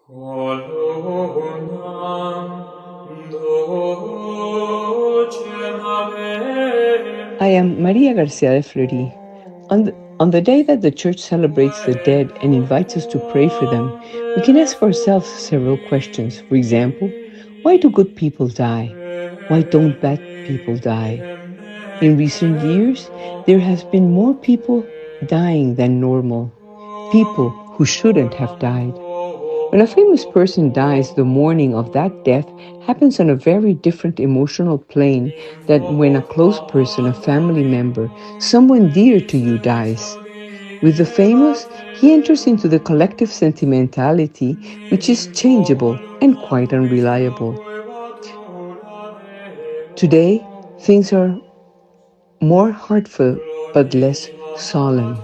I am Maria Garcia de Fleury. On the day that the Church celebrates the dead and invites us to pray for them, we can ask ourselves several questions. For example, why do good people die? Why don't bad people die? In recent years, there has been more people dying than normal, people who shouldn't have died. When a famous person dies, the mourning of that death happens on a very different emotional plane than when a close person, a family member, someone dear to you dies. With the famous, he enters into the collective sentimentality, which is changeable and quite unreliable. Today, things are more heartfelt but less solemn.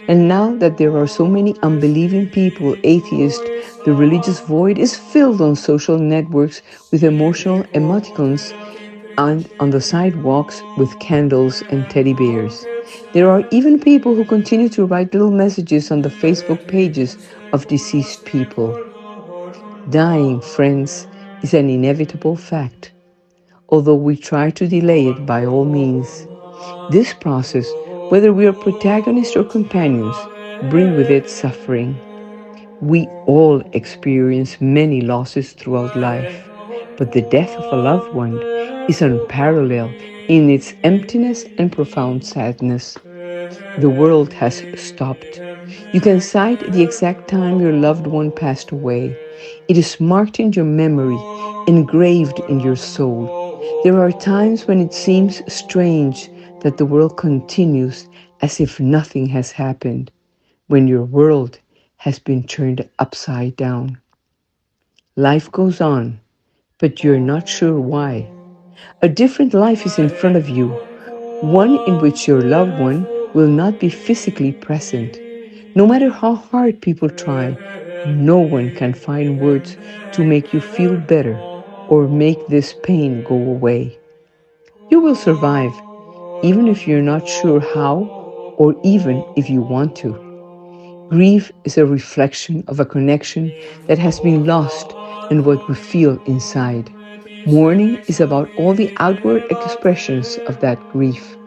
And now that there are so many unbelieving people, atheists, the religious void is filled on social networks with emotional emoticons and on the sidewalks with candles and teddy bears. There are even people who continue to write little messages on the Facebook pages of deceased people. Dying, friends, is an inevitable fact, although we try to delay it by all means. This process, whether we are protagonists or companions, bring with it suffering. We all experience many losses throughout life, but the death of a loved one is unparalleled in its emptiness and profound sadness. The world has stopped. You can cite the exact time your loved one passed away. It is marked in your memory, engraved in your soul. There are times when it seems strange that the world continues as if nothing has happened, when your world has been turned upside down. Life goes on, but you're not sure why. A different life is in front of you, one in which your loved one will not be physically present. No matter how hard people try, no one can find words to make you feel better or make this pain go away. You will survive, even if you're not sure how or even if you want to. Grief is a reflection of a connection that has been lost and what we feel inside. Mourning is about all the outward expressions of that grief.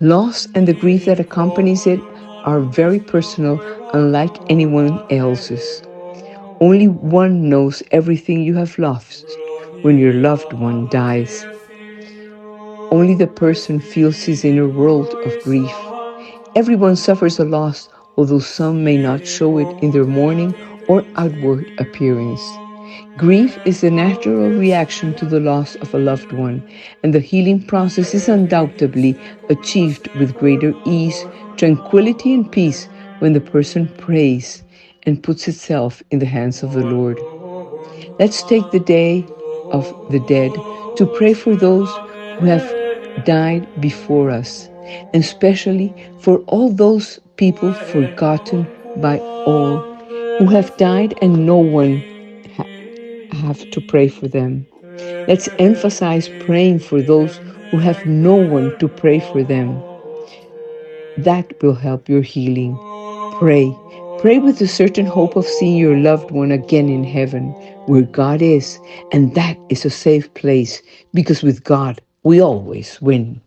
Loss and the grief that accompanies it are very personal, unlike anyone else's. Only one knows everything you have lost when your loved one dies. Only the person feels his inner world of grief. Everyone suffers a loss, although some may not show it in their mourning or outward appearance. Grief is the natural reaction to the loss of a loved one, and the healing process is undoubtedly achieved with greater ease, tranquility, and peace when the person prays and puts itself in the hands of the Lord. Let's take the Day of the Dead to pray for those who have died before us, and especially for all those people forgotten by all who have died and no one have to pray for them. Let's emphasize praying for those who have no one to pray for them. That will help your healing. Pray. Pray with a certain hope of seeing your loved one again in heaven, where God is, and that is a safe place, because with God we always win.